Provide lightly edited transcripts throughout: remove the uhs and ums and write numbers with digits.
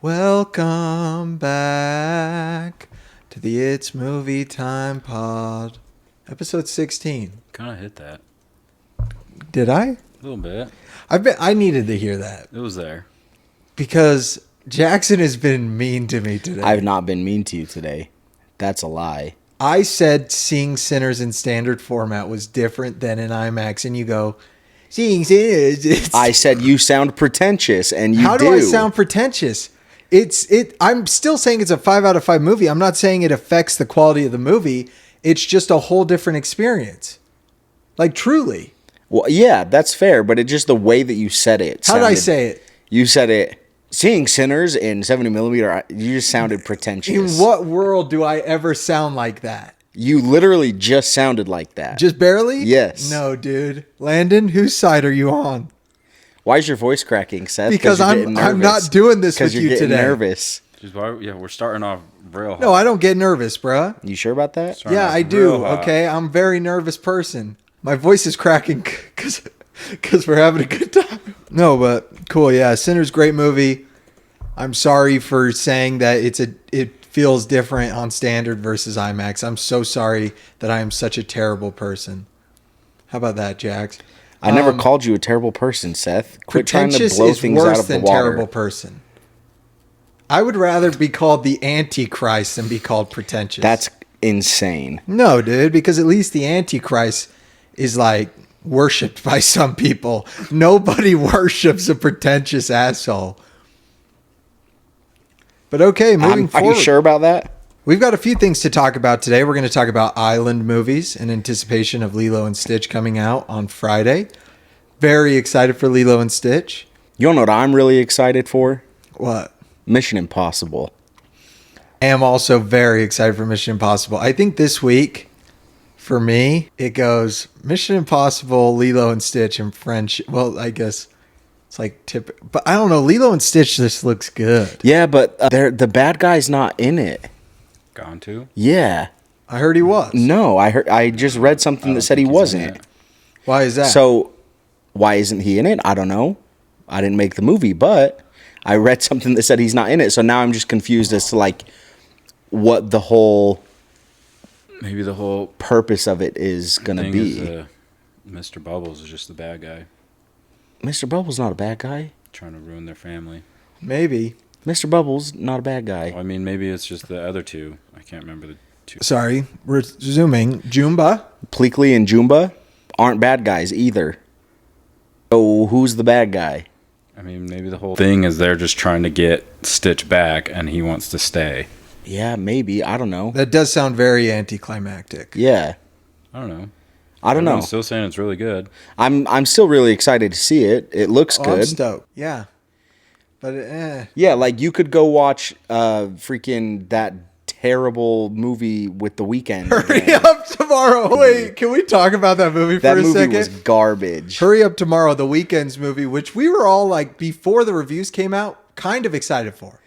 Welcome back to the It's Movie Time Pod. Episode 16. Kind of hit that. Did I? A little bit. I needed to hear that. It was there. Because Jackson has been mean to me today. I've not been mean to you today. That's a lie. I said seeing Sinners in standard format was different than in IMAX, and you go, seeing Sinners. I said you sound pretentious, and you do. How do I sound pretentious? I'm still saying it's a 5 out of 5 movie. I'm not saying it affects the quality of the movie. It's just a whole different experience. Like, truly. Well, yeah, that's fair, but it's just the way that you said it. How did I say it? You said it, seeing Sinners in 70 millimeter, you just sounded pretentious. In what world do I ever sound like that? You literally just sounded like that. Just barely? Yes. No, dude. Landon, whose side are you on? Why is your voice cracking, Seth? Because I'm not doing this with you today. Because you're nervous. Yeah, we're starting off real hot. No, I don't get nervous, bruh. You sure about that? Starting Yeah, off I do. real hot. Okay, I'm a very nervous person. My voice is cracking because we're having a good time. No, but cool. Yeah, Sinner's great movie. I'm sorry for saying that it feels different on standard versus IMAX. I'm so sorry that I am such a terrible person. How about that, Jax? I never called you a terrible person, Seth. Quit trying to Pretentious blow is things out worse of the than water. terrible person. I would rather be called the Antichrist than be called pretentious. That's insane. No, dude, because at least the Antichrist is like worshipped by some people. Nobody worships a pretentious asshole. But okay, moving Are forward. you sure about that? We've got a few things to talk about today. We're going to talk about island movies in anticipation of Lilo and Stitch coming out on Friday. Very excited for Lilo and Stitch. You know what I'm really excited for? What? Mission Impossible. I am also very excited for Mission Impossible. I think this week, for me, it goes Mission Impossible, Lilo and Stitch, and French. Well, I guess it's like but I don't know. Lilo and Stitch just looks good. Yeah, but the bad guy's not in it. Gone to? Yeah. I heard he was. No, I just read something that said he wasn't. Why is that? So why isn't he in it? I don't know. I didn't make the movie, but I read something that said he's not in it. So now I'm just confused as to like what the whole Maybe the whole purpose of it is going to thing be. is Mr. Bubbles is just the bad guy Mr. Bubbles not a bad guy. trying to ruin their family. Maybe. Mr. Bubbles not a bad guy. Well, I mean, maybe it's just the other two. I can't remember the two. Sorry. Resuming. Jumba. Pleakley and Jumba aren't bad guys either. So who's the bad guy? I mean, maybe the whole thing is they're just trying to get Stitch back and he wants to stay. Yeah, maybe. I don't know. That does sound very anticlimactic. Yeah. I don't know. I don't know. Everyone's still saying it's really good. I'm still really excited to see it. It looks I'm good. stoked. Yeah. But Yeah, like you could go watch freaking that terrible movie with The Weeknd. Hurry up tomorrow. Wait, can we talk about that movie for That a movie second? was garbage. Hurry Up Tomorrow, the Weeknd's movie, which we were all like, before the reviews came out, kind of excited for.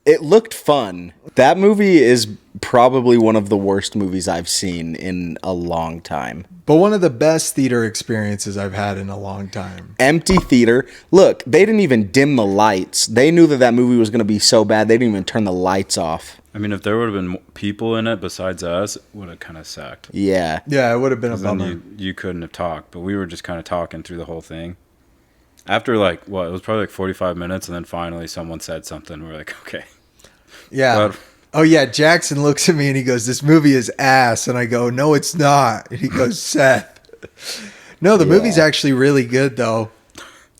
It looked fun. That movie is probably one of the worst movies I've seen in a long time. But one of the best theater experiences I've had in a long time. Empty theater. Look, they didn't even dim the lights. They knew that movie was going to be so bad, they didn't even turn the lights off. I mean, if there would have been people in it besides us, it would have kind of sucked. Yeah. Yeah, it would have been a 'Cause then bummer. you couldn't have talked, but we were just kind of talking through the whole thing. After it was probably like 45 minutes, and then finally someone said something. We're like, okay. Yeah. But- Oh, yeah. Jackson looks at me and he goes, "This movie is ass." And I go, "No, it's not." And he goes, "Seth." No, the movie's actually really good, though.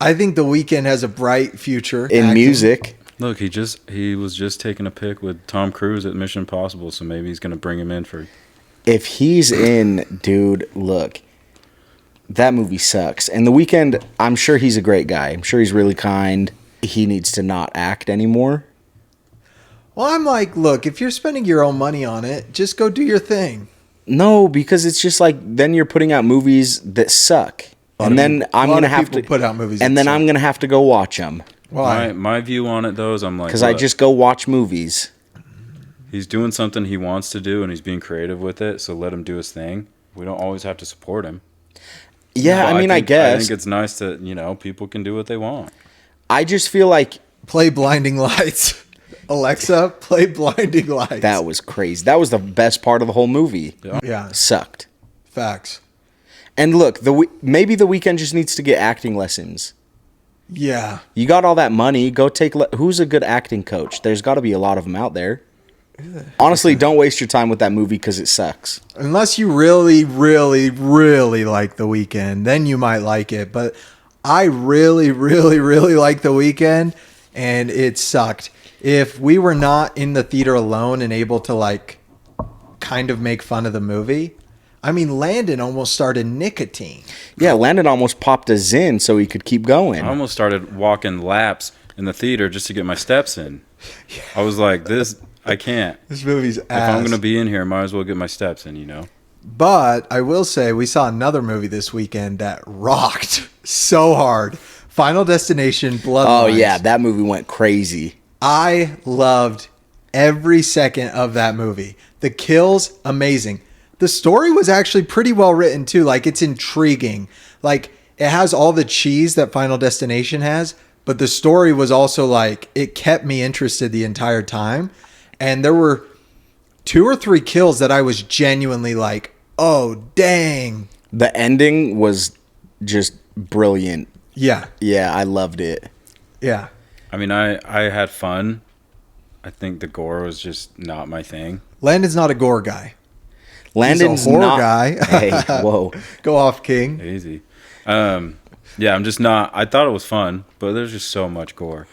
I think The Weeknd has a bright future. In acting. music. Look, he was just taking a pic with Tom Cruise at Mission Impossible, so maybe he's going to bring him in for... If he's in, dude, look, that movie sucks. And The Weeknd, I'm sure he's a great guy. I'm sure he's really kind. He needs to not act anymore. Well, I'm like, look, if you're spending your own money on it, just go do your thing. No, because it's just like then you're putting out movies that suck. And then I'm going to have to put out movies. and that then I'm suck. going to have to go watch them Why? My view on it, though, is I'm like... cuz I look, just go watch movies. He's doing something he wants to do, and he's being creative with it, so let him do his thing. We don't always have to support him. Yeah, Well, I mean, I I guess. think it's nice that, people can do what they want. I just feel like Play Blinding Lights. Alexa, play Blinding Lights. That was crazy. That was the best part of the whole movie. Yeah, Sucked. facts. And look, maybe The Weeknd just needs to get acting lessons. Yeah. You got all that money, go take... Who's a good acting coach? There's got to be a lot of them out there. Honestly, don't waste your time with that movie because it sucks. Unless you really, really, really like The Weeknd, then you might like it. But I really, really, really like The Weeknd, and it sucked. If we were not in the theater alone and able to, like, kind of make fun of the movie... I mean, Landon almost started nicotine. Yeah, Landon almost popped a Zyn so he could keep going. I almost started walking laps in the theater just to get my steps in. I was like, this, I can't. This movie's ass. If I'm going to be in here, I might as well get my steps in, you know? But I will say we saw another movie this weekend that rocked so hard. Final Destination Bloodlines. Oh, yeah, that movie went crazy. I loved every second of that movie. The kills, amazing. The story was actually pretty well written too. Like, it's intriguing. Like, it has all the cheese that Final Destination has, but the story was also like, it kept me interested the entire time. And there were 2 or 3 kills that I was genuinely like, oh, dang. The ending was just brilliant. Yeah. Yeah, I loved it. Yeah. I mean, I had fun. I think the gore was just not my thing. Landon's not a gore guy. Landon's He's a horror not, guy. Hey, whoa. Go off, King. Easy. Yeah, I'm just not. I thought it was fun, but there's just so much gore.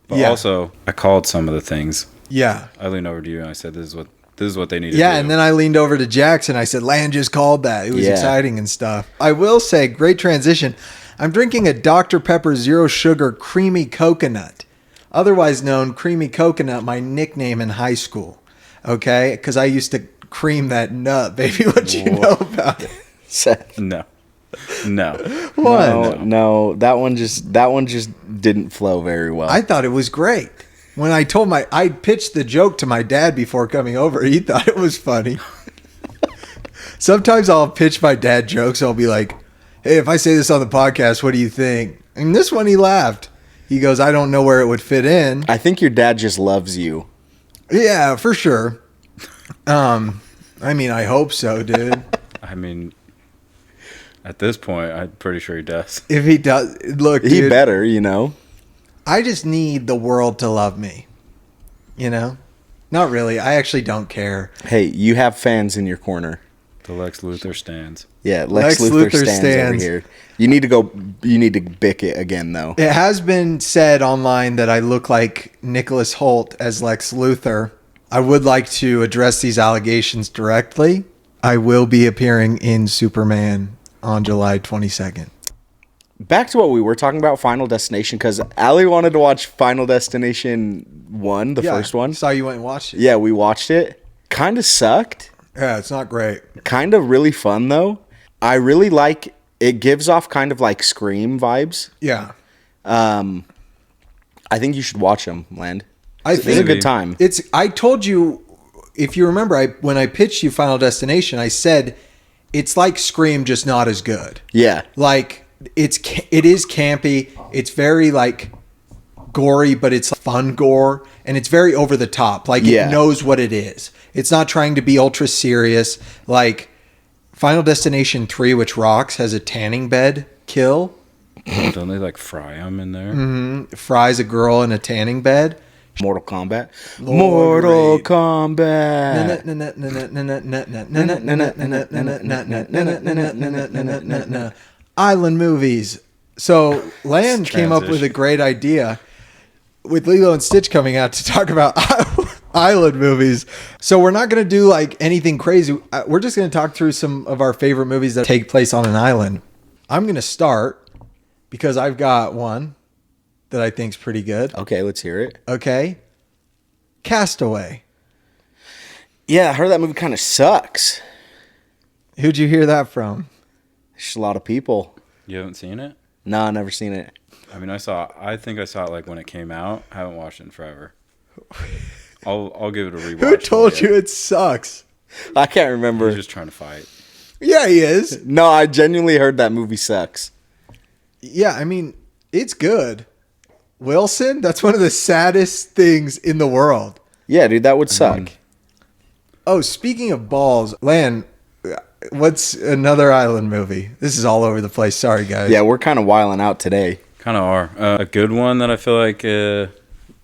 But Yeah. also, I called some of the things. Yeah. I leaned over to you and I said, this is what they need to do. Yeah, and then I leaned over to Jackson. I said, Land just called that. It was Yeah. exciting and stuff. I will say, great transition. I'm drinking a Dr. Pepper Zero Sugar Creamy Coconut, otherwise known Creamy Coconut, my nickname in high school. Okay? Because I used to cream that nut, baby. What you know about it? Seth. No. What? No, that one just didn't flow very well. I thought it was great. When I pitched the joke to my dad before coming over, he thought it was funny. Sometimes I'll pitch my dad jokes. I'll be like, hey, if I say this on the podcast, what do you think? And this one, he laughed. He goes, I don't know where it would fit in. I think your dad just loves you. Yeah, for sure. I mean, I hope so, dude. I mean, at this point, I'm pretty sure he does. If he does, look, He dude, better, you know. I just need the world to love me. You know? Not really. I actually don't care. Hey, you have fans in your corner. The Lex Luthor stands. Yeah, Lex Luthor stands over here. You need to bick it again, though. It has been said online that I look like Nicholas Hoult as Lex Luthor. I would like to address these allegations directly. I will be appearing in Superman on July 22nd. Back to what we were talking about, Final Destination, because Allie wanted to watch Final Destination 1, the first one. Saw you went and watched it. Yeah, we watched it. Kind of sucked. Yeah, it's not great. Kind of really fun, though. I really like, it gives off kind of like Scream vibes. Yeah. I think you should watch them, Land. I It's a think good time. I told you, if you remember, when I pitched you Final Destination, I said it's like Scream, just not as good. Yeah. Like, it is campy. It's very, like, gory, but it's fun gore, and it's very over the top. Like, Yeah. it knows what it is. It's not trying to be ultra serious. Like, Final Destination 3, which rocks, has a tanning bed kill. Don't they like fry them in there? Fries a girl in a tanning bed. Mortal Kombat. Lord Mortal Raid. Kombat. Island movies. So Land came up with a great idea with Lilo and Stitch coming out to talk about island movies. So we're not going to do like anything crazy. We're just going to talk through some of our favorite movies that take place on an island. I'm going to start because I've got one that I think's pretty good. Okay, let's hear it. Okay. Castaway. Yeah, I heard that movie kind of sucks. Who'd you hear that from? There's a lot of people. You haven't seen it? No, I've never seen it. I mean, I think I saw it like when it came out. I haven't watched it in forever. I'll give it a rewatch. Who told you it sucks? I can't remember. He's just trying to fight. Yeah, he is. No, I genuinely heard that movie sucks. Yeah, I mean, it's good. Wilson? That's one of the saddest things in the world. Yeah, dude, that would suck. Oh, speaking of balls, Lan, what's another island movie? This is all over the place. Sorry, guys. Yeah, we're kind of wiling out today. Kind of are. A good one that I feel like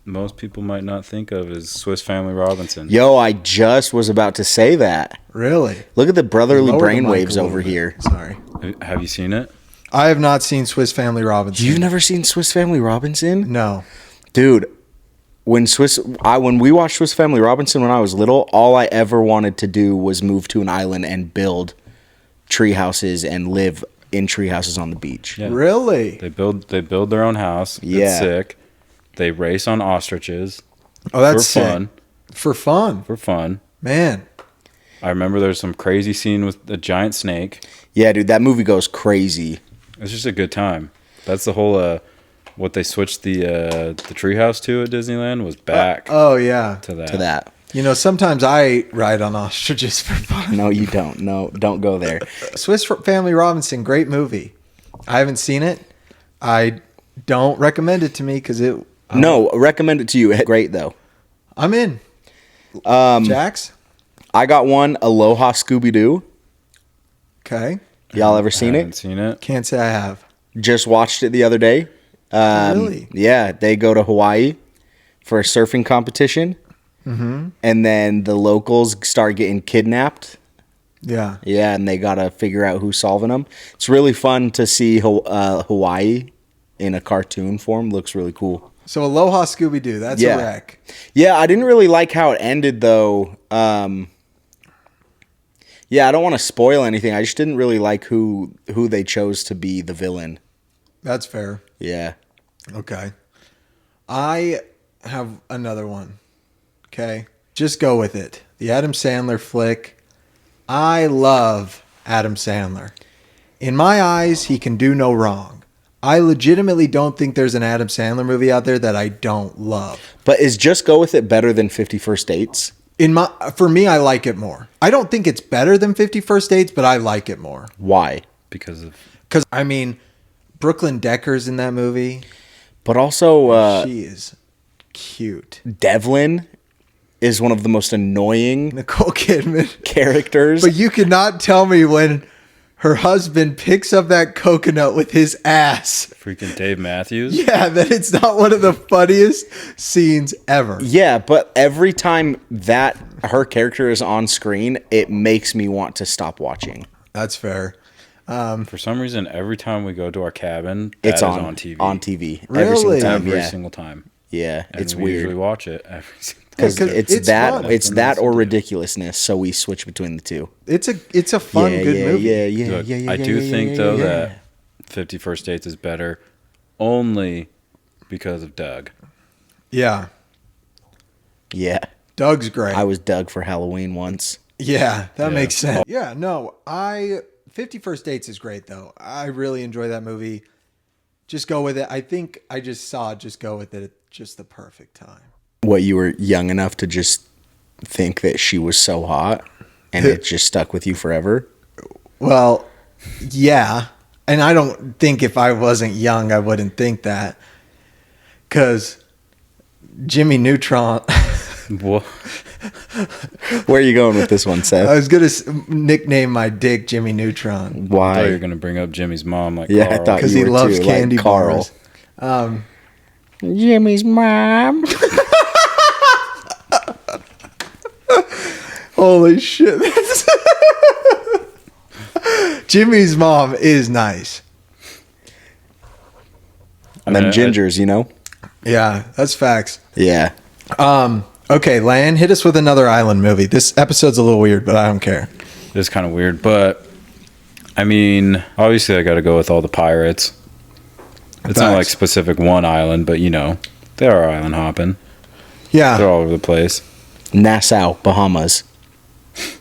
most people might not think of is Swiss Family Robinson. Yo, I just was about to say that. Really? Look at the brotherly Lower the mic brainwaves a little over bit. here. Sorry. Have you seen it? I have not seen Swiss Family Robinson. You've never seen Swiss Family Robinson? No. Dude, when we watched Swiss Family Robinson when I was little, all I ever wanted to do was move to an island and build tree houses and live in tree houses on the beach. Yeah. Really? They build their own house. Yeah. It's sick. They race on ostriches. Oh, that's for sick. fun. For fun. For fun. Man. I remember there's some crazy scene with a giant snake. Yeah, dude, that movie goes crazy. It's just a good time. That's the whole what they switched the treehouse to at Disneyland was back Oh, yeah. to that. To that. You know, sometimes I ride on ostriches for fun. No, you don't. No, don't go there. Swiss Family Robinson, great movie. I haven't seen it. I don't recommend it to me because it. No, recommend it to you. Great, though. I'm in. Jax? I got one, Aloha Scooby-Doo. Okay. Y'all ever seen Haven't it? seen it. Can't say I have. Just watched it the other day. Really? Yeah, they go to Hawaii for a surfing competition. Mm-hmm. And then the locals start getting kidnapped. Yeah. Yeah, and they got to figure out who's solving them. It's really fun to see Hawaii in a cartoon form. Looks really cool. So Aloha Scooby-Doo, that's Yeah. a wreck. Yeah, I didn't really like how it ended, though. Yeah, I don't want to spoil anything. I just didn't really like who they chose to be the villain. That's fair. Yeah. Okay. I have another one. Okay. Just go with it. The Adam Sandler flick. I love Adam Sandler. In my eyes, he can do no wrong. I legitimately don't think there's an Adam Sandler movie out there that I don't love. But is Just Go With It better than 50 First Dates? For me, I like it more. I don't think it's better than 50 First Dates, but I like it more. Why? Because I mean, Brooklyn Decker's in that movie. But also, She is cute. Devlin is one of the most annoying Nicole Kidman. characters. But you cannot tell me when her husband picks up that coconut with his ass. freaking Dave Matthews. Yeah, that it's not one of the funniest scenes ever. Yeah, but every time that her character is on screen, it makes me want to stop watching. That's fair. For some reason, every time we go to our cabin, It's that is on TV. On TV. Really? Every single time. Every Yeah. single time. Yeah, And it's we usually weird. watch it every single time. Because Yeah, 'cause it's it's that fun. it's Nothing that else or to do. ridiculousness, so we switch between the two. It's a fun, yeah, good yeah, movie. yeah, yeah, Look, yeah, yeah. I do yeah, think yeah, though yeah. that 50 First Dates is better only because of Doug. Yeah. Yeah. Doug's great. I was Doug for Halloween once. Yeah, that Yeah. makes sense. Yeah, no, 50 First Dates is great though. I really enjoy that movie. Just go with it. I think I just saw Just Go With It at just the perfect time. What, you were young enough to just think that she was so hot and it just stuck with you forever? Well, yeah. And I don't think if I wasn't young, I wouldn't think that. Because Jimmy Neutron, Well, Where are you going with this one, I Seth? was going to nickname my dick Jimmy Neutron. I thought you Why? were going to bring up Jimmy's mom like Yeah, I Carl. thought Because you he were loves too, candy like Carl. bars. Jimmy's mom. Holy shit. Jimmy's mom is nice. And then I- gingers, you know? Yeah, that's facts. Yeah. Okay, Lan, hit us with another island movie. This episode's a little weird, but I don't care. It's kind of weird, but I mean, obviously I got to go with all the pirates. It's not Facts. like specific one island, but you know, they are island hopping. Yeah, They're all over the place. Nassau, Bahamas.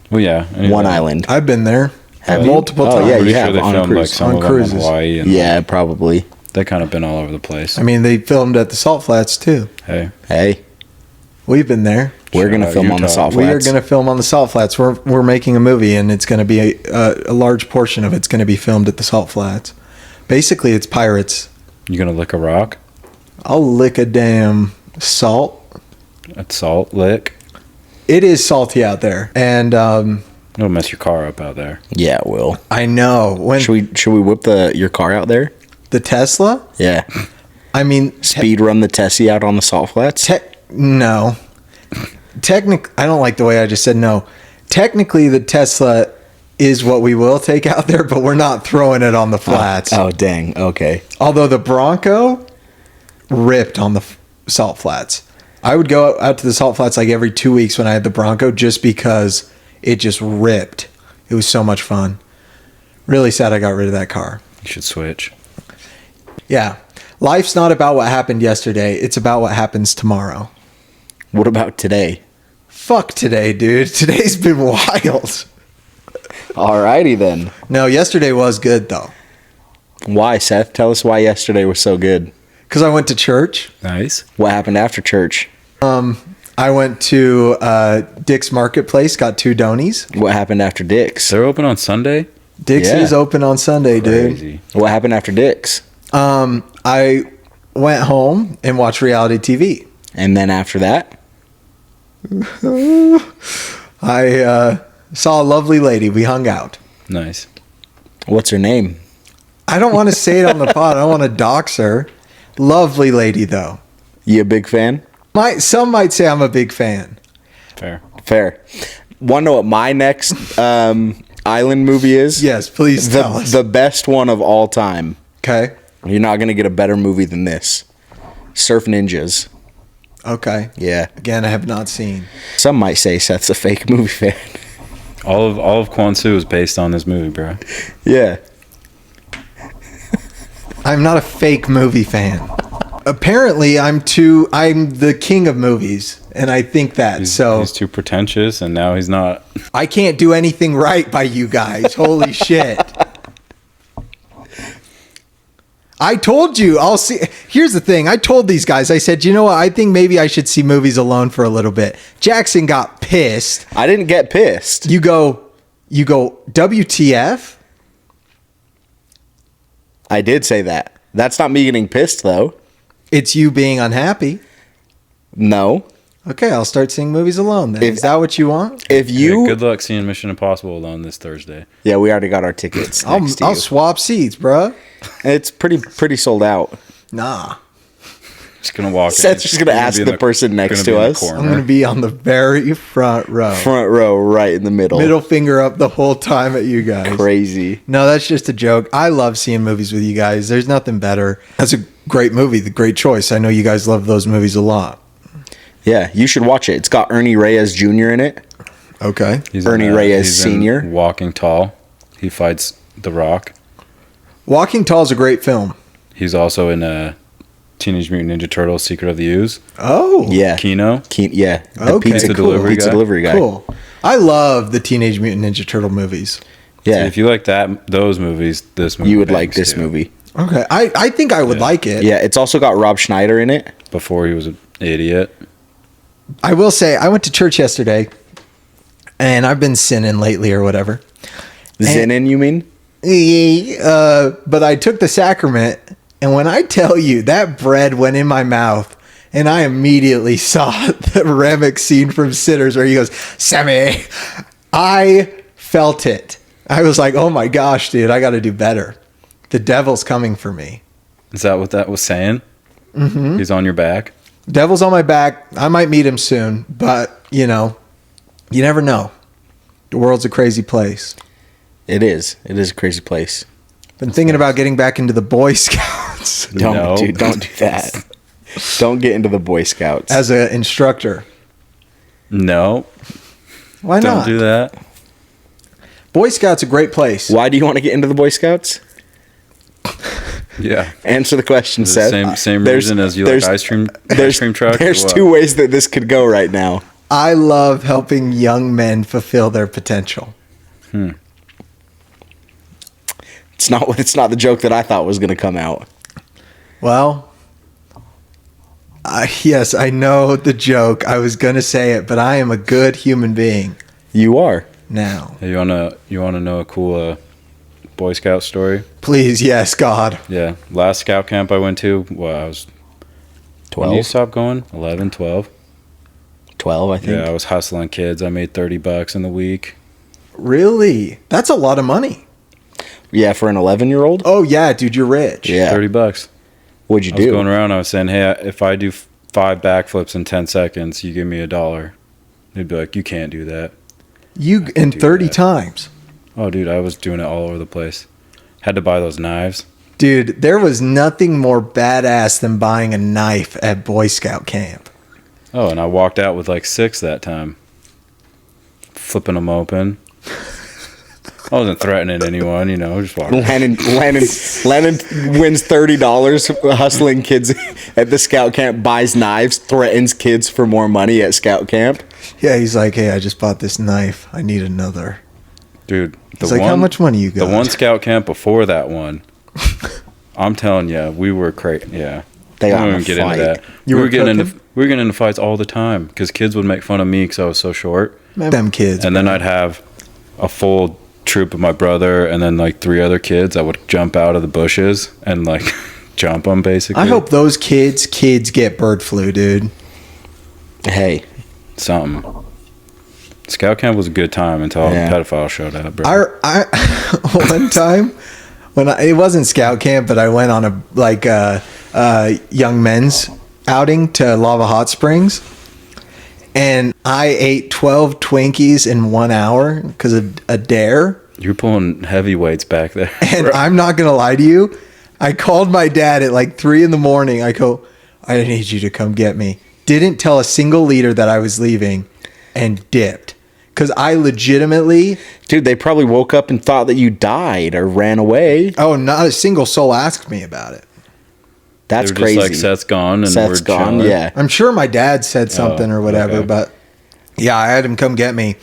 Well, yeah. anyway. One island. I've been there Have you? multiple Oh, times. yeah, I'm pretty you sure have they on a filmed like cruise. some On of them cruises. in Hawaii. And Yeah, probably. they kind of been all over the place. I mean, they filmed at the Salt Flats too. Hey, Hey, We've been there. we're going to out film on the Utah. Salt We are Flats. going to film on the Salt Flats. We're making a movie, and it's going to be a large portion of it's going to be filmed at the Salt Flats. Basically, it's pirates. you gonna lick a rock? I'll lick a damn salt. A salt lick. It is salty out there, and It'll mess your car up out there. Yeah, it will. I know when Should we whip your car out there? the Tesla. Yeah. I mean, Speed run the Tessie out on the salt flats? no. I don't like the way I just said no. Technically, the Tesla is what we will take out there, but we're not throwing it on the flats. Oh, dang. Okay. Although the Bronco ripped on the salt flats. I would go out to the salt flats like every 2 weeks when I had the Bronco just because it just ripped. It was so much fun. Really sad I got rid of that car. You should switch. Yeah. Life's not about what happened yesterday. It's about what happens tomorrow. What about today? Fuck today, dude. Today's been wild. Alrighty then. No, yesterday was good, though. Why, Seth? Tell us why yesterday was so good. Because I went to church. Nice. What happened after church? I went to Dick's Marketplace, got 2 Donies. What happened after Dick's? They're open on Sunday? Dick's Yeah. is open on Sunday, dude. Crazy. What happened after Dick's? I went home and watched reality TV. And then after that? I saw a lovely lady. We hung out. Nice. What's her name? I don't want to say it on the pod. I don't want to dox her. Lovely lady, though. You a big fan? Some might say I'm a big fan. Fair. Fair. Want to know what my next island movie is? Yes, please tell us. The best one of all time. Okay. You're not going to get a better movie than this. Surf Ninjas. Okay. Yeah. Again, I have not seen. Some might say Seth's a fake movie fan. All of Kwon-Su is based on this movie, bro. Yeah. I'm not a fake movie fan. Apparently, I'm the king of movies, and I think that. He's too pretentious, and now he's not. I can't do anything right by you guys. Holy shit. I told you, I'll see. Here's the thing. I told these guys, I said, you know what? I think maybe I should see movies alone for a little bit. Jackson got pissed. I didn't get pissed. You go, WTF? I did say that. That's not me getting pissed, though. It's you being unhappy. No. Okay, I'll start seeing movies alone then. Is that what you want? If you... Yeah, good luck seeing Mission Impossible alone this Thursday. Yeah, we already got our tickets. next to I'll you. swap seats, bro. It's pretty sold out. Nah. Just gonna walk. Seth's just gonna ask the person next to us. I'm going to be on the very front row. Front row, right in the middle. Middle finger up the whole time at you guys. Crazy. No, that's just a joke. I love seeing movies with you guys. There's nothing better. That's a great movie, the great choice. I know you guys love those movies a lot. Yeah, you should watch it. It's got Ernie Reyes Jr. in it. Okay. Ernie Reyes Sr.. Walking Tall. He fights The Rock. Walking Tall is a great film. He's also in Teenage Mutant Ninja Turtles: Secret of the Ooze. Oh. Yeah. Kino. Yeah. The Okay, pizza, cool. delivery guy. Cool. I love the Teenage Mutant Ninja Turtle movies. Yeah. See, if you like those movies, this movie You would like bangs this too. movie. Okay. I think I would like it. Yeah, it's also got Rob Schneider in it. Before he was an idiot. I will say, I went to church yesterday, and I've been sinning lately or whatever. Zinnin, you mean? But I took the sacrament, and when I tell you that bread went in my mouth, and I immediately saw the Remick scene from Sinners where he goes, Sammy, I felt it. I was like, oh my gosh, dude, I got to do better. The devil's coming for me. Is that what that was saying? Mm-hmm. He's on your back. Devil's on my back. I might meet him soon, but, you never know. The world's a crazy place. It is. It is a crazy place. Been thinking about getting back into the Boy Scouts Don't do that. Don't get into the Boy Scouts. as an instructor. No. Why Don't not? do that. Boy Scouts a great place. Why do you want to get into the Boy Scouts? Yeah. Answer the question, The Seth. same There's- reason as you like there's- ice cream truck. There's or what? two ways that this could go right now. I love helping young men fulfill their potential. It's not the joke that I thought was going to come out. Well, yes, I know the joke. I was going to say it, but I am a good human being You are. now. Hey, you wanna know a cool Boy Scout story? Please, yes, God. Yeah. Last scout camp I went to, well, I was When you 12? stopped going? 11, 12? 12, I think. Yeah, I was hustling kids. I made $30 in the week. Really? That's a lot of money. Yeah, for an 11-year-old? Oh yeah, dude, you're rich. Yeah. $30. What'd you I was do? going around. I was saying, hey, if I do 5 backflips in 10 seconds, you give me $1. They'd be like, you can't do that. You in do 30 that. times. Oh, dude, I was doing it all over the place. Had to buy those knives. Dude, there was nothing more badass than buying a knife at Boy Scout camp. Oh, and I walked out with like 6 that time. Flipping them open. I wasn't threatening anyone, just walking. Lennon wins $30 hustling kids at the scout camp, buys knives, threatens kids for more money at scout camp. Yeah, he's like, hey, I just bought this knife. I need another. Dude, He's like, how much money you got? The one scout camp before that one, I'm telling you, we were crazy. Yeah. They got I in won't a get into fight. that. You we were were getting cooking? we were getting into fights all the time because kids would make fun of me because I was so short. Them kids. And then I'd have a full troop of my brother and then like 3 other kids that would jump out of the bushes and like jump them basically. I hope those kids get bird flu, dude. Hey, something. Scout camp was a good time until Yeah. pedophiles showed up, bro. I one time when it wasn't scout camp, but I went on a young men's outing to Lava Hot Springs, and I ate 12 Twinkies in 1 hour because of a dare. You're pulling heavyweights back there. And I'm not gonna lie to you, I called my dad at like 3 a.m. I go, I need you to come get me. Didn't tell a single leader that I was leaving, and dipped. Because I legitimately... dude, they probably woke up and thought that you died or ran away. Oh, not a single soul asked me about it. That's They were crazy. just like, Seth's gone and Seth's we're gone, chilling. yeah. I'm sure my dad said something or whatever, okay. but yeah, I had him come get me.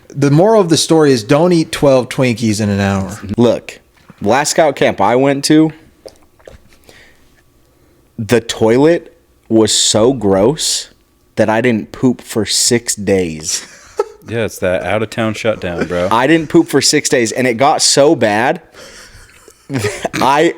The moral of the story is don't eat 12 Twinkies in an hour. Look, last scout camp I went to, the toilet was so gross that I didn't poop for 6 days. Yeah, it's that out of town shutdown, bro. I didn't poop for 6 days, and it got so bad. I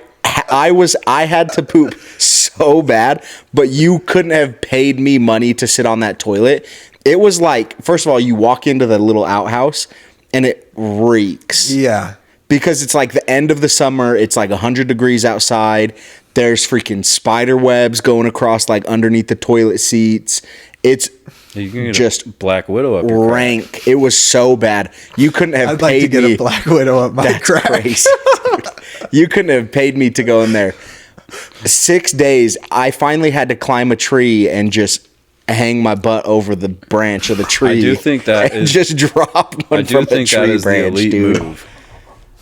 had to poop so bad, but you couldn't have paid me money to sit on that toilet. It was like, first of all, you walk into the little outhouse, and it reeks. Yeah. Because it's like the end of the summer. It's like 100 degrees outside. There's freaking spider webs going across like underneath the toilet seats. It's You can get just a Black Widow up your crack. rank. It was so bad. You couldn't have I'd like to paid get me. a Black Widow up my That's crack. crazy. You couldn't have paid me to go in there. 6 days, I finally had to climb a tree and just hang my butt over the branch of the tree. I do think that and is- just drop one I do from a think that tree is the branch, elite dude. move.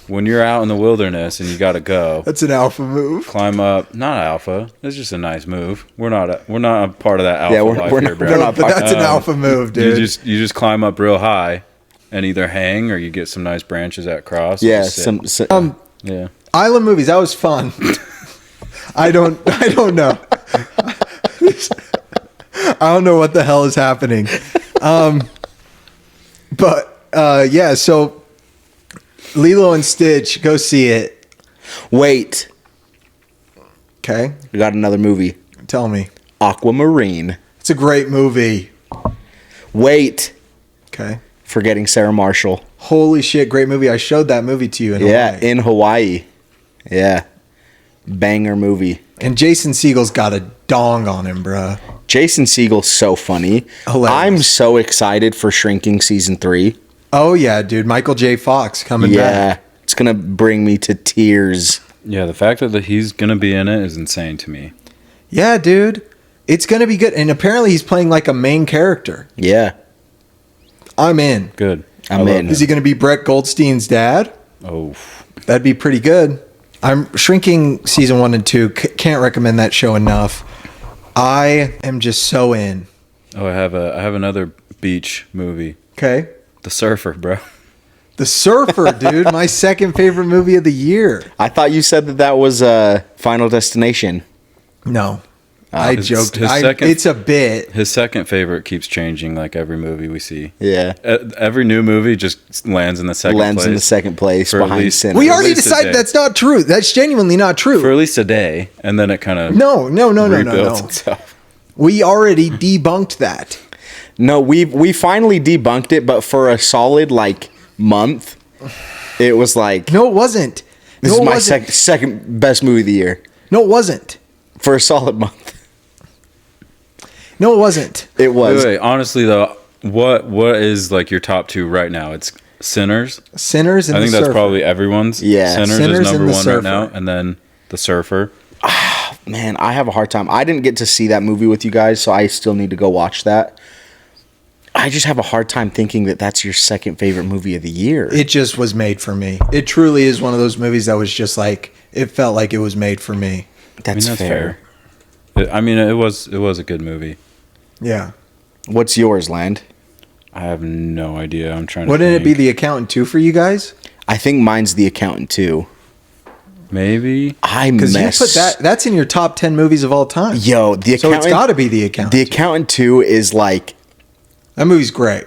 When you're out in the wilderness and you got to go, That's an alpha move. climb up. Not alpha. It's just a nice move. We're not a part of that alpha Yeah, we're- life we're here, not- bro. we're No, not but that's an alpha move, dude. You just climb up real high and either hang or you get some nice branches that cross. and Yeah, just sit. Yeah. Island movies, that was fun. I don't know. I don't know what the hell is happening. Yeah, so Lilo and Stitch, go see it. Wait, Okay, we got another movie. tell me. Aquamarine. It's a great movie. Wait, Okay. forgetting Sarah Marshall. Holy shit, great movie. I showed that movie to you in Yeah, Hawaii. in Hawaii. Yeah. Banger movie. And Jason Segel's got a dong on him, bruh. Jason Segel's so funny. Hilarious. I'm so excited for Shrinking season 3. Oh yeah, dude. Michael J. Fox coming back. Yeah. It's going to bring me to tears. Yeah, the fact that he's going to be in it is insane to me. Yeah, dude. It's gonna be good. And apparently he's playing like a main character. Yeah. I'm in. Good. I'm I love in. it. Is he gonna be Brett Goldstein's dad? Oh, That'd be pretty good. I'm Shrinking season 1 and 2. Can't recommend that show enough. I am just so in. I have another beach movie. Okay. The Surfer, bro. The Surfer, dude. My second favorite movie of the year. I thought you said that was Final Destination. No. I His- joked. his second- It's a bit. His second favorite keeps changing like every movie we see. Yeah. Every new movie just lands in the second Lands place. in the second place For at behind least- Sinners. We already least a decided day. that's not true. That's genuinely not true. for at least a day, and then it kind of No. rebuilds itself. We already debunked that. No, we finally debunked it, but for a solid like month, it was like No, it wasn't. this No, is it my wasn't. second best movie of the year No, it wasn't. for a solid month. No, it wasn't. It was. Wait, honestly though, what is like your top two right now? It's Sinners. Sinners and I think the that's Surfer. probably everyone's. Yeah. Sinners Sinners is and number The one Surfer. right now, and then The Surfer. Man, I have a hard time. I didn't get to see that movie with you guys, so I still need to go watch that. I just have a hard time thinking that that's your second favorite movie of the year. It just was made for me. It truly is one of those movies that was just like, it felt like it was made for me. That's, that's fair. It was a good movie. Yeah. What's yours, Land? I have no idea. I'm trying to Wouldn't it be think. The Accountant 2 for you guys? I think mine's The Accountant too. Maybe. I Because you mess. put that's in your top 10 movies of all time. Yo, The So Accountant. it's got to be The Accountant. The Accountant 2 is like, That movie's great.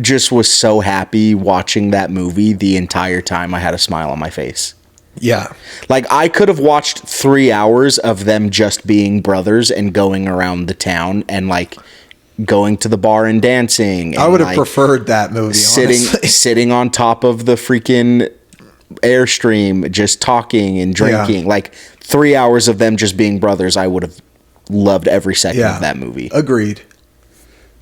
just was so happy watching that movie the entire time. I had a smile on my face. Yeah. Like, I could have watched 3 hours of them just being brothers and going around the town and like going to the bar and dancing. I and, would have like, preferred that movie, honestly. sitting on top of the freaking airstream, just talking and drinking. Yeah. Like 3 hours of them just being brothers. I would have loved every second Yeah. of that movie. Agreed.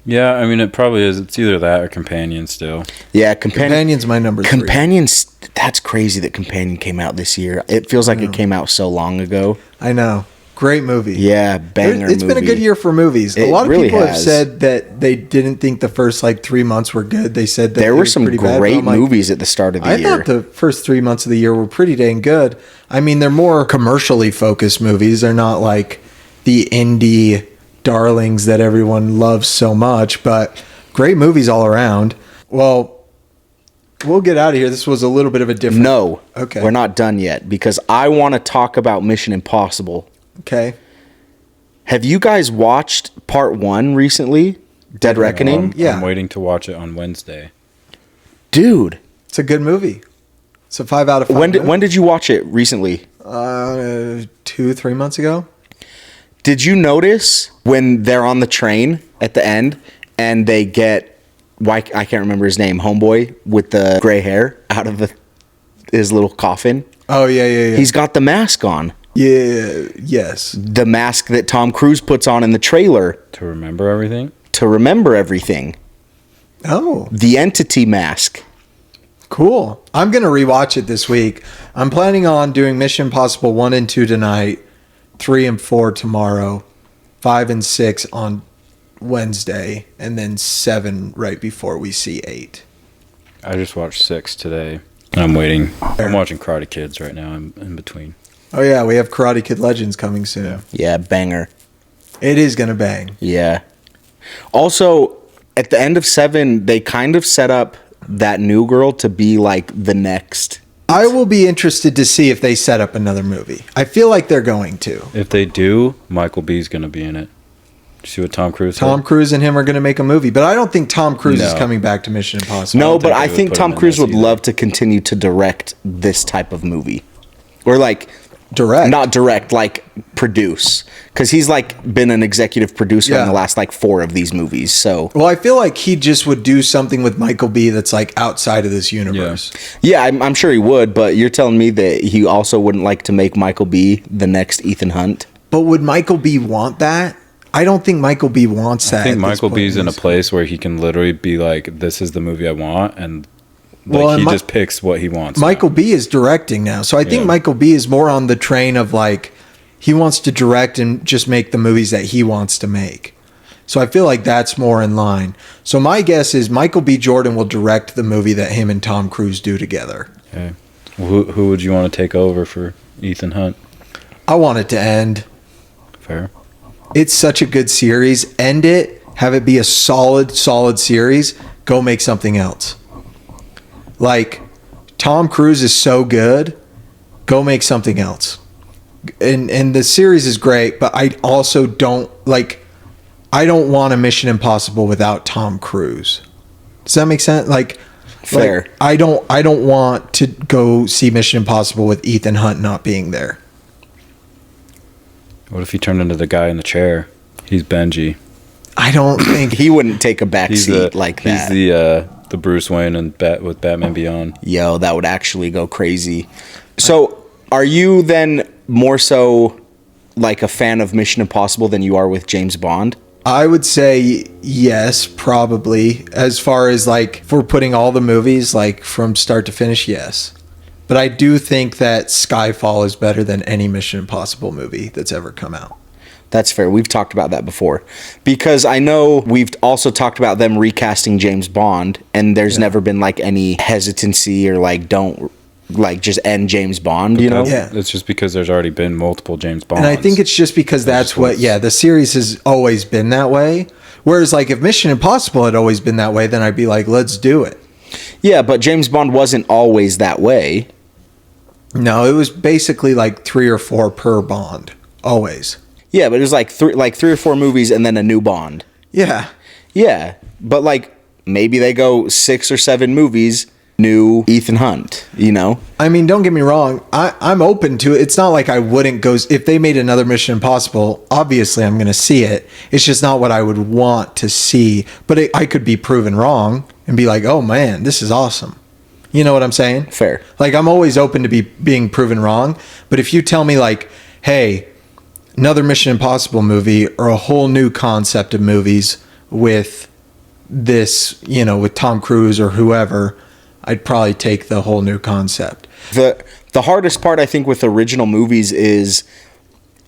Yeah, I mean, it probably is. It's either that or Companion still. Yeah, Companion's my number 3. Companions. That's crazy that Companion came out this year. It feels like it came out so long ago. I know. Great movie. Yeah, banger. It's been a good year for movies. It A lot of really people have has. said that they didn't think the first like 3 months were good. They said that There it were was some pretty bad, but great I'm like, movies at the start of the I year. thought the first 3 months of the year were pretty dang good. I mean, they're more commercially focused movies. They're not like the indie darlings that everyone loves so much, but great movies all around. Well, we'll get out of here. This was a little bit of a different. No, Okay. we're not done yet because I want to talk about Mission Impossible. Okay. Have you guys watched part 1 recently? Dead Reckoning? Yeah. I'm waiting to watch it on Wednesday. Dude, It's a good movie. It's a 5 out of 5. when did you watch it recently? 2-3 months ago. Did you notice when they're on the train at the end and they get, I can't remember his name, homeboy with the gray hair out of his little coffin? Oh yeah. He's got the mask on. Yeah. Yes. The mask that Tom Cruise puts on in the trailer To remember everything? to remember everything. Oh, The Entity mask. cool. I'm gonna rewatch it this week. I'm planning on doing Mission Impossible 1 and 2 tonight, 3 and 4 tomorrow, 5 and 6 on Wednesday, and then 7 right before we see 8. I just watched 6 today. I'm waiting. I'm watching Karate Kids right now. I'm in between. Oh yeah, we have Karate Kid Legends coming soon. Yeah, banger. It is gonna bang. Yeah. Also, at the end of 7, they kind of set up that new girl to be like the next. I will be interested to see if they set up another movie. I feel like they're going to. If they do, Michael B's going to be in it. See what Tom Cruise Tom said? Cruise and him are going to make a movie, but I don't think Tom Cruise is No. coming back to Mission Impossible. No, don't but think I they would think put Tom him in Cruise this would either. love to continue to direct this type of movie. Or like Direct. not direct, like produce. Because he's like been an executive producer Yeah. in the last like 4 of these movies. So Well, I feel like he just would do something with Michael B that's like outside of this universe. yeah, I'm sure he would, but you're telling me that he also wouldn't like to make Michael B the next Ethan Hunt? But would Michael B want that? I don't think Michael B wants that. I think at this Michael point B's in a his- place where he can literally be like, this is the movie I want. And like, Well, and he Mi- just picks what he wants. Michael B is directing now. So I think Yeah. Michael B is more on the train of like, he wants to direct and just make the movies that he wants to make. So I feel like that's more in line. So my guess is Michael B. Jordan will direct the movie that him and Tom Cruise do together. Okay. Who would you want to take over for Ethan Hunt? I want it to end. Fair. It's such a good series. End it. Have it be a solid series. Go make something else. Like, Tom Cruise is so good. Go make something else. and the series is great, but I also don't like. I don't want a Mission Impossible without Tom Cruise. Does that make sense? Fair. I don't want to go see Mission Impossible with Ethan Hunt not being there. What if he turned into the guy in the chair? He's Benji. I don't think He wouldn't take a back seat like that. He's the Bruce Wayne and with Batman Beyond. Yo, that would actually go crazy. So, are you then more so like a fan of Mission Impossible than you are with James Bond? I would say yes, probably. As far as like, if we're putting all the movies like from start to finish, yes. But I do think that Skyfall is better than any Mission Impossible movie that's ever come out. That's fair. We've talked about that before. Because I know we've also talked about them recasting James Bond, and there's never been like any hesitancy or like don't like just end James Bond, you know? Yeah. It's just because there's already been multiple James Bonds. And I think it's just because that's what, the series has always been that way. Whereas like if Mission Impossible had always been that way, then I'd be like, let's do it. Yeah, but James Bond wasn't always that way. No, it was basically like 3 or 4 per Bond. Always. Yeah, but it was like three or four movies and then a new Bond. Yeah. Yeah, but like maybe they go 6 or 7 movies, new Ethan Hunt, you know? I mean, don't get me wrong. I'm open to it. It's not like I wouldn't go. If they made another Mission Impossible, obviously I'm going to see it. It's just not what I would want to see. But I could be proven wrong and be like, oh man, this is awesome. You know what I'm saying? Fair. Like, I'm always open to being proven wrong. But if you tell me like, hey, another Mission Impossible movie or a whole new concept of movies with this, you know, with Tom Cruise or whoever, I'd probably take the whole new concept. The hardest part, I think, with original movies is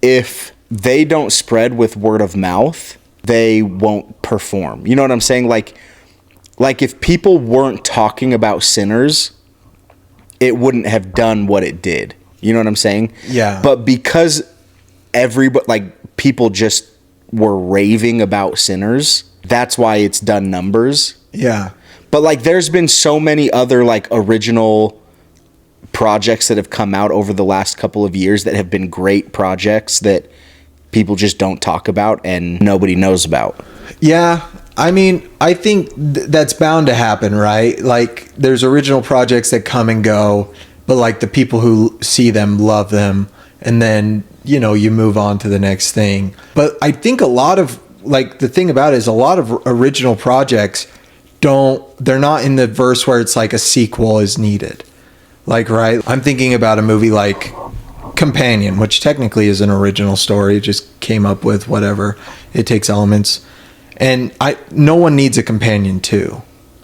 if they don't spread with word of mouth, they won't perform. You know what I'm saying? Like if people weren't talking about Sinners, it wouldn't have done what it did. You know what I'm saying? Yeah. But because people just were raving about Sinners, that's why it's done numbers. Yeah. But like there's been so many other like original projects that have come out over the last couple of years that have been great projects that people just don't talk about and nobody knows about. Yeah. I mean, I think that's bound to happen, right? Like there's original projects that come and go, but like the people who see them love them, and then, you know, you move on to the next thing. But I think a lot of like the thing about it is a lot of original projects they're not in the verse where it's like a sequel is needed. Like, right? I'm thinking about a movie like Companion, which technically is an original story. It just came up with whatever. It takes elements. And no one needs a Companion 2.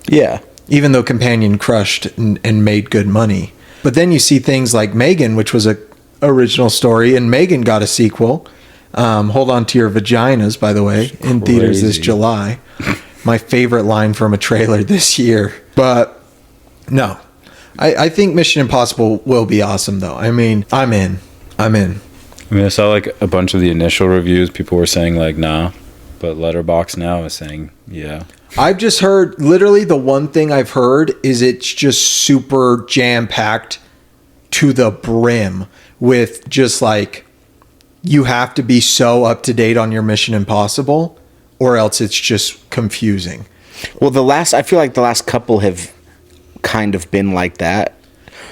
Yeah. Even though Companion crushed and made good money. But then you see things like Megan, which was a original story, and Megan got a sequel. Hold on to your vaginas, by the way, in theaters this July. My favorite line from a trailer this year. But no, I think Mission Impossible will be awesome, though. I mean, I'm in. I mean, I saw like a bunch of the initial reviews. People were saying like, nah. But Letterboxd now is saying, yeah. I've just heard, literally the one thing I've heard is it's just super jam-packed to the brim with just like, you have to be so up to date on your Mission Impossible or else it's just confusing. Well, I feel like the last couple have kind of been like that.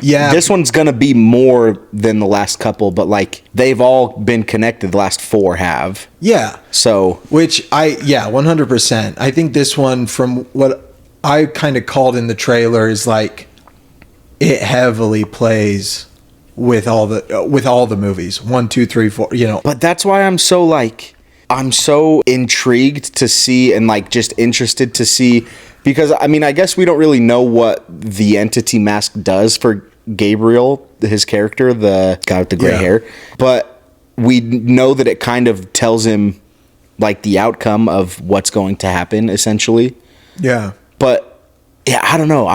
Yeah. This one's going to be more than the last couple, but like they've all been connected. The last 4 have. Yeah. So, 100%. I think this one, from what I kind of called in the trailer, is like it heavily plays with all the movies 1, 2, 3, 4, you know. But that's why I'm so intrigued to see and like just interested to see, because I mean, I guess we don't really know what the entity mask does for Gabriel, his character, the guy with the gray hair, but we know that it kind of tells him like the outcome of what's going to happen essentially. Yeah. But yeah, I don't know.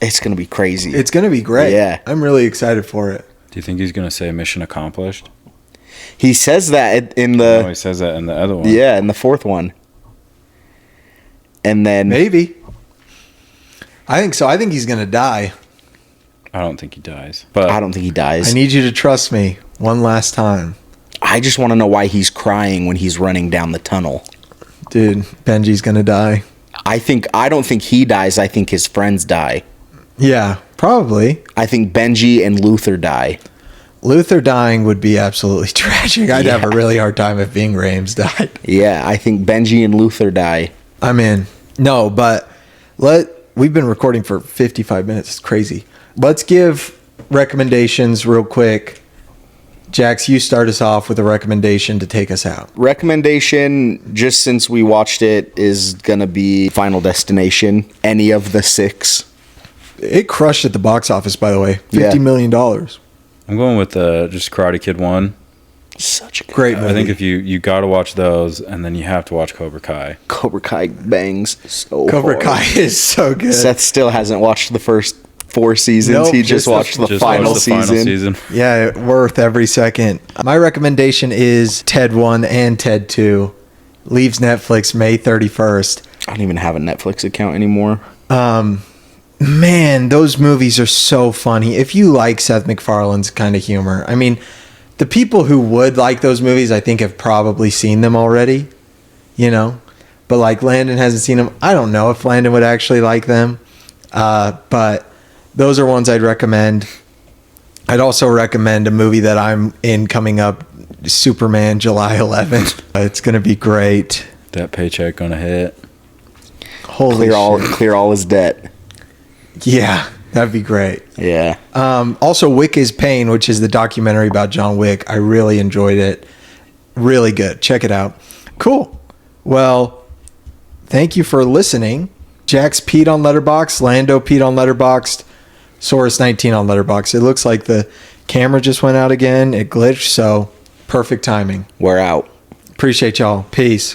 It's going to be crazy. It's going to be great. Yeah. I'm really excited for it. Do you think he's going to say mission accomplished? He says that in the... No, he says that in the other one. Yeah, in the 4th one. And then... Maybe. I think so. I think he's going to die. I don't think he dies. But I don't think he dies. I need you to trust me. One last time. I just want to know why he's crying when he's running down the tunnel. Dude, Benji's gonna die. I don't think he dies. I think his friends die. Yeah, probably. I think Benji and Luther die. Luther dying would be absolutely tragic. I'd have a really hard time if Ving Rhames died. Yeah, I think Benji and Luther die. I'm in. No, but we've been recording for 55 minutes. It's crazy. Let's give recommendations real quick. Jax, you start us off with a recommendation to take us out. Recommendation, just since we watched it, is going to be Final Destination. Any of the 6. It crushed at the box office, by the way. $50 million. I'm going with just Karate Kid 1. Such a Great movie. I think if you got to watch those, and then you have to watch Cobra Kai. Cobra Kai bangs so Cobra hard. Kai is so good. Seth still hasn't watched the first 4 seasons. Nope, he just watched the final season. Yeah, worth every second. My recommendation is Ted 1 and Ted 2. Leaves Netflix May 31st. I don't even have a Netflix account anymore. Man, those movies are so funny. If you like Seth MacFarlane's kind of humor, I mean, the people who would like those movies, I think, have probably seen them already, you know? But, like, Landon hasn't seen them. I don't know if Landon would actually like them. But those are ones I'd recommend. I'd also recommend a movie that I'm in coming up, Superman, July 11th. It's going to be great. That paycheck gonna hit. Holy Clear all his debt. Yeah, that'd be great. Yeah. Also, Wick is Pain, which is the documentary about John Wick. I really enjoyed it. Really good. Check it out. Cool. Well, thank you for listening. Jax peed on Letterboxd. Lando peed on Letterboxd. Saurus19 on Letterboxd. It looks like the camera just went out again. It glitched, so perfect timing. We're out. Appreciate y'all. Peace.